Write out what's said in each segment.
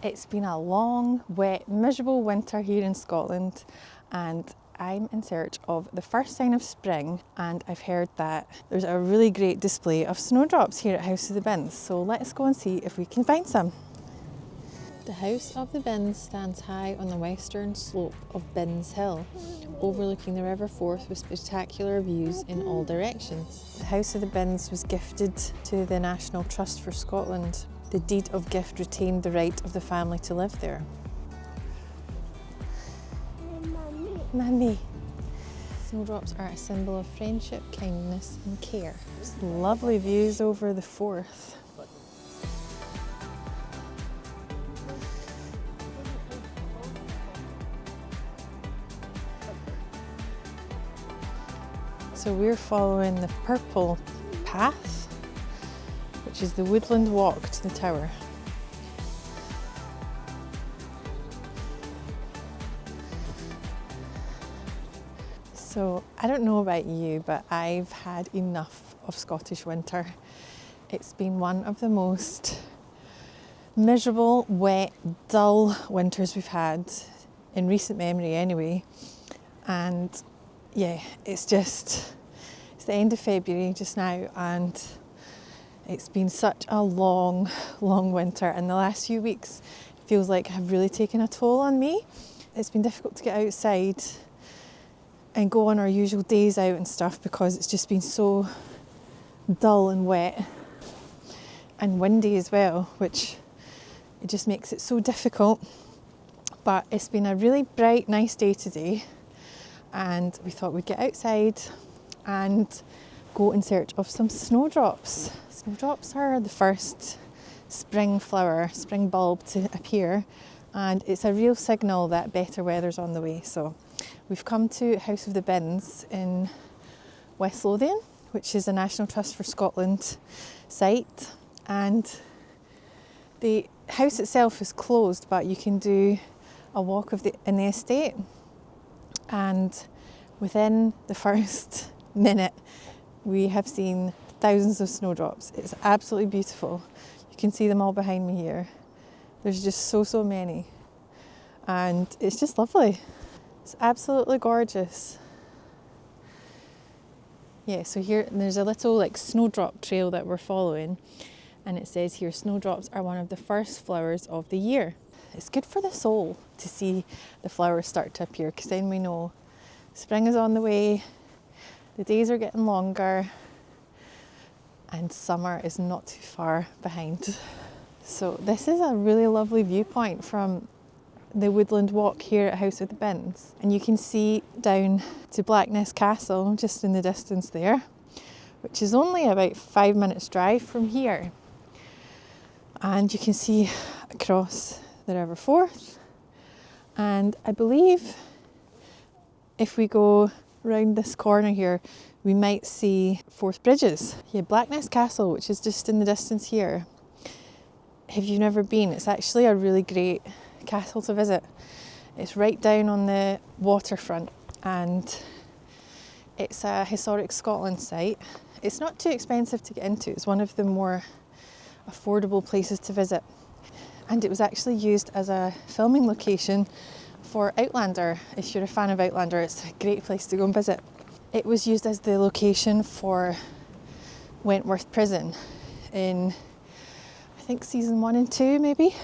It's been a long, wet, miserable winter here in Scotland, and I'm in search of the first sign of spring, and I've heard that there's a really great display of snowdrops here at House of the Binns, so let's go and see if we can find some. The House of the Binns stands high on the western slope of Binns Hill, overlooking the River Forth with spectacular views in all directions. The House of the Binns was gifted to the National Trust for Scotland. The deed of gift retained the right of the family to live there. Mummy. Snowdrops are a symbol of friendship, kindness and care. Just lovely views over the Forth. So we're following the purple path, which is the Woodland walk to the tower. So I don't know about you, but I've had enough of Scottish winter. It's been one of the most miserable, wet, dull winters we've had in recent memory anyway. And yeah, it's the end of February just now, and it's been such a long, long winter, and the last few weeks feels like have really taken a toll on me. It's been difficult to get outside and go on our usual days out and stuff because it's just been so dull and wet and windy as well, which it just makes it so difficult. But it's been a really bright, nice day today, and we thought we'd get outside and go in search of some snowdrops. Snowdrops are the first spring flower, spring bulb to appear, and it's a real signal that better weather's on the way. So we've come to House of the Binns in West Lothian, which is a National Trust for Scotland site, and the house itself is closed, but you can do a walk in the estate, and within the first minute we have seen thousands of snowdrops. It's absolutely beautiful. You can see them all behind me here. There's just so many, and it's just lovely. It's absolutely gorgeous. Yeah, so here there's a little like snowdrop trail that we're following, and it says here snowdrops are one of the first flowers of the year. It's good for the soul to see the flowers start to appear, because then we know spring is on the way, the days are getting longer, and summer is not too far behind. So this is a really lovely viewpoint from the Woodland walk here at House of the Binns, and you can see down to Blackness Castle just in the distance there, which is only about 5 minutes drive from here. And you can see across the River Forth, and I believe if we go round this corner here we might see Forth Bridges. Yeah, Blackness Castle, which is just in the distance here. If you've never been, it's actually a really great castle to visit. It's right down on the waterfront, and it's a historic Scotland site. It's not too expensive to get into. It's one of the more affordable places to visit, and it was actually used as a filming location for Outlander. If you're a fan of Outlander, it's a great place to go and visit. It was used as the location for Wentworth Prison in, I think, season 1 and 2 maybe.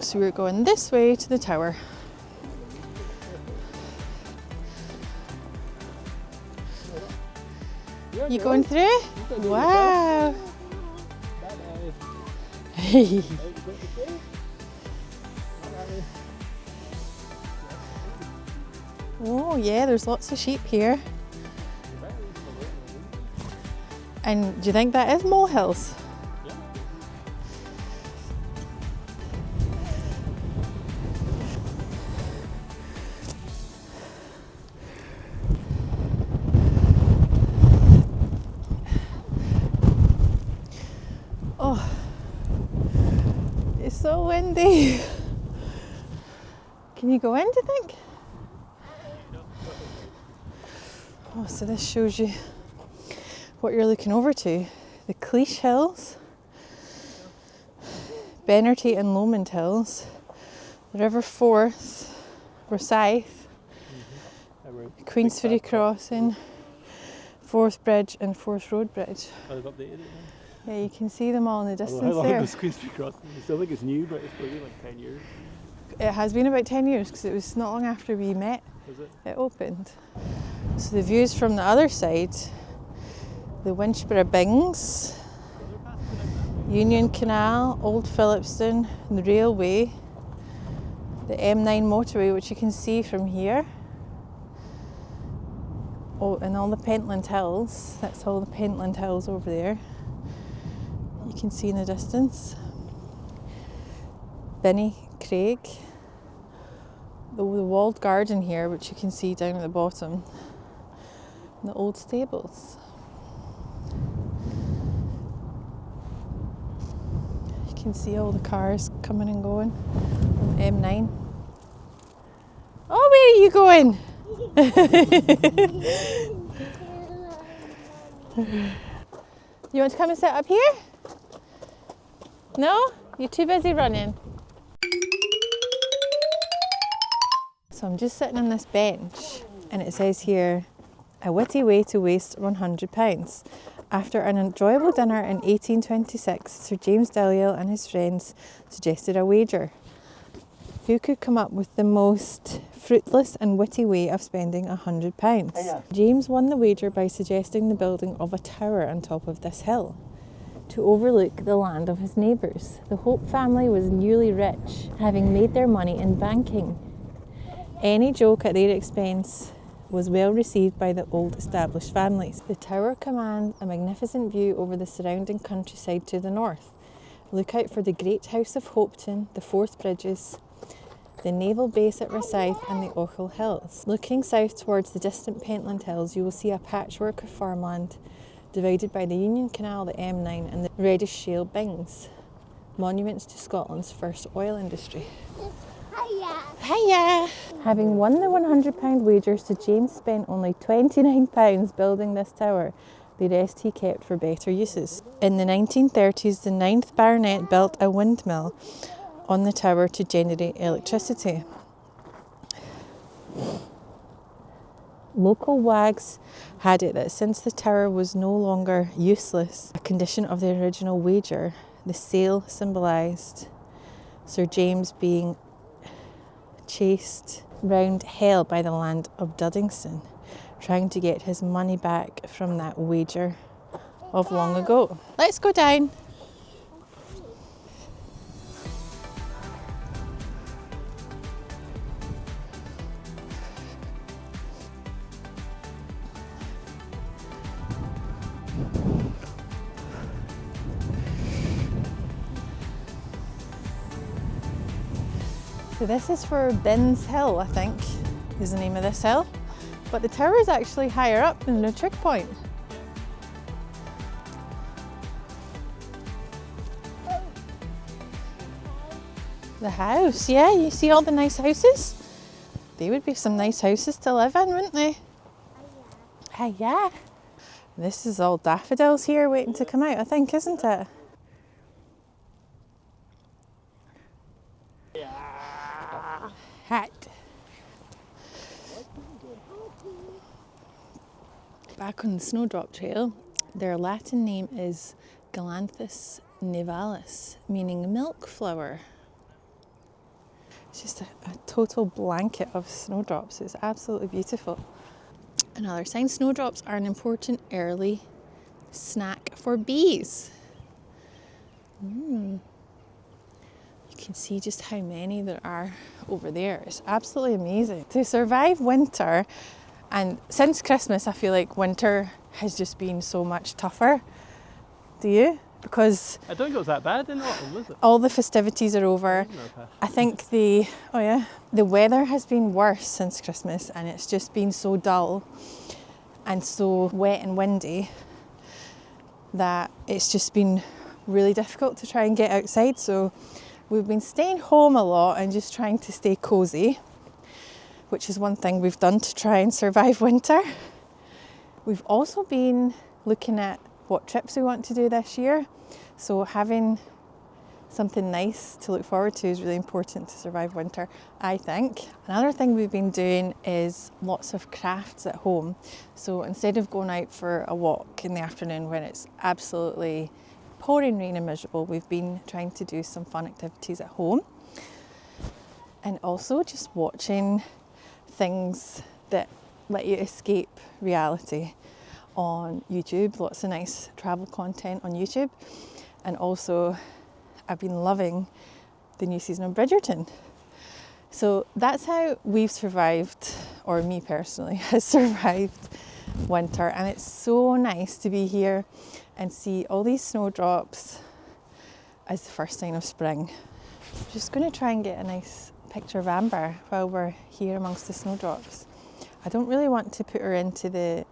So we're going this way to the tower. You going through? Wow! Oh yeah, there's lots of sheep here. And do you think that is molehills? Oh, it's so windy. Can you go in, do you think? Oh, so this shows you what you're looking over to. The Cleash Hills. Bennerty and Lomond Hills, the River Forth, Rosyth, Queensferry Crossing, Forth Bridge and Forth Road Bridge. Oh, they've updated it now. Yeah, you can see them all in the distance How long there. was Queensferry Crossing? I still think it's new, but it's probably like 10 years. It has been about 10 years because it was not long after we met Is it? it opened. So the views from the other side, the Winchborough Bings, Union Canal, Old Phillipston, the railway, the M9 motorway, which you can see from here. Oh, and all the Pentland Hills. That's all the Pentland Hills over there. You can see in the distance. Binny Craig. The walled garden here, which you can see down at the bottom. And the old stables. You can see all the cars coming and going on the M9. Oh, where are you going? You want to come and sit up here? No? You're too busy running. So I'm just sitting on this bench and it says here, a witty way to waste £100. After an enjoyable dinner in 1826, Sir James Delisle and his friends suggested a wager. Who could come up with the most fruitless and witty way of spending £100? Hiya. James won the wager by suggesting the building of a tower on top of this hill to overlook the land of his neighbours. The Hope family was newly rich, having made their money in banking. Any joke at their expense was well received by the old established families. The tower commands a magnificent view over the surrounding countryside to the north. Look out for the Great House of Hopeton, the Forth Bridges, the naval base at Rosyth and the Ochil Hills. Looking south towards the distant Pentland Hills, you will see a patchwork of farmland divided by the Union Canal, the M9 and the reddish shale Bings, monuments to Scotland's first oil industry. Hiya! Hiya! Having won the £100 wager, Sir James spent only £29 building this tower. The rest he kept for better uses. In the 1930s, the 9th Baronet built a windmill on the tower to generate electricity. Local wags had it that since the tower was no longer useless, a condition of the original wager, the sail symbolised Sir James being chased round hell by the land of Duddingston, trying to get his money back from that wager of long ago. Let's go down. So this is for Binns Hill, I think, is the name of this hill. But the tower is actually higher up than the trig point. The house, yeah, you see all the nice houses? They would be some nice houses to live in, wouldn't they? Hiya! This is all daffodils here waiting to come out, I think, isn't it? Hat. Back on the Snowdrop Trail, their Latin name is Galanthus nivalis, meaning milk flower. It's just a total blanket of snowdrops. It's absolutely beautiful. Another sign, snowdrops are an important early snack for bees. You can see just how many there are over there. It's absolutely amazing. To survive winter, and since Christmas I feel like winter has just been so much tougher. Do you? Because I don't think it was that bad in autumn, was it? all the festivities are over. I think the weather has been worse since Christmas, and it's just been so dull and so wet and windy that it's just been really difficult to try and get outside. So we've been staying home a lot and just trying to stay cosy, which is one thing we've done to try and survive winter. We've also been looking at what trips we want to do this year. So having something nice to look forward to is really important to survive winter, I think. Another thing we've been doing is lots of crafts at home. So instead of going out for a walk in the afternoon when it's absolutely pouring rain and miserable, we've been trying to do some fun activities at home. And also just watching things that let you escape reality on YouTube. Lots of nice travel content on YouTube. And also I've been loving the new season of Bridgerton. So that's how we've survived, or me personally has survived winter. And it's so nice to be here and see all these snowdrops as the first sign of spring. I'm just going to try and get a nice picture of Amber while we're here amongst the snowdrops. I don't really want to put her into the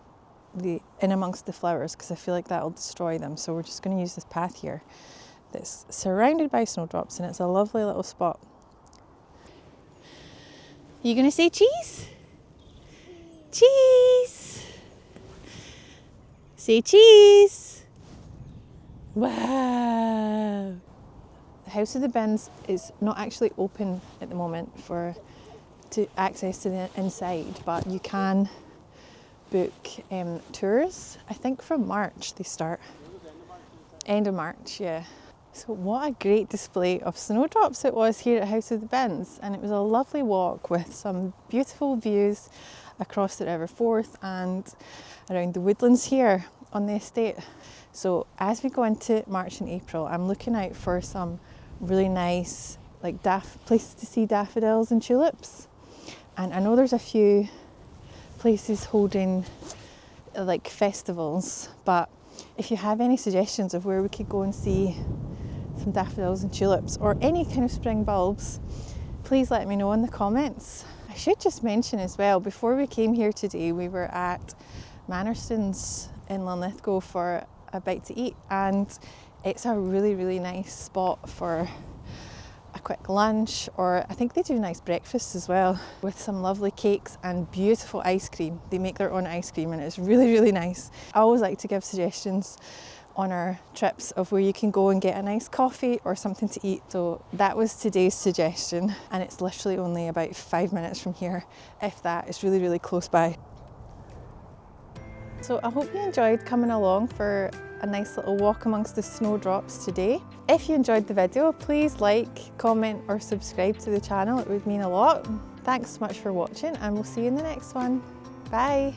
in amongst the flowers because I feel like that'll destroy them. So we're just going to use this path here that's surrounded by snowdrops, and it's a lovely little spot. You going to say cheese? Cheese! Say cheese! Wow! The House of the Bins is not actually open at the moment to access to the inside, but you can book tours. I think from March they start. End of March, yeah. So what a great display of snowdrops it was here at House of the Bins, and it was a lovely walk with some beautiful views across the River Forth and around the woodlands here on the estate. So as we go into March and April, I'm looking out for some really nice places to see daffodils and tulips, and I know there's a few places holding like festivals, but if you have any suggestions of where we could go and see some daffodils and tulips or any kind of spring bulbs, please let me know in the comments. I should just mention as well, before we came here today, we were at Mannerstones in Linlithgow for a bite to eat, and it's a really, really nice spot for a quick lunch, or I think they do nice breakfasts as well with some lovely cakes and beautiful ice cream. They make their own ice cream and it's really, really nice. I always like to give suggestions on our trips of where you can go and get a nice coffee or something to eat. So that was today's suggestion, and it's literally only about 5 minutes from here, if that. It's really, really close by. So I hope you enjoyed coming along for a nice little walk amongst the snowdrops today. If you enjoyed the video, please like, comment or subscribe to the channel. It would mean a lot. Thanks so much for watching, and we'll see you in the next one. Bye.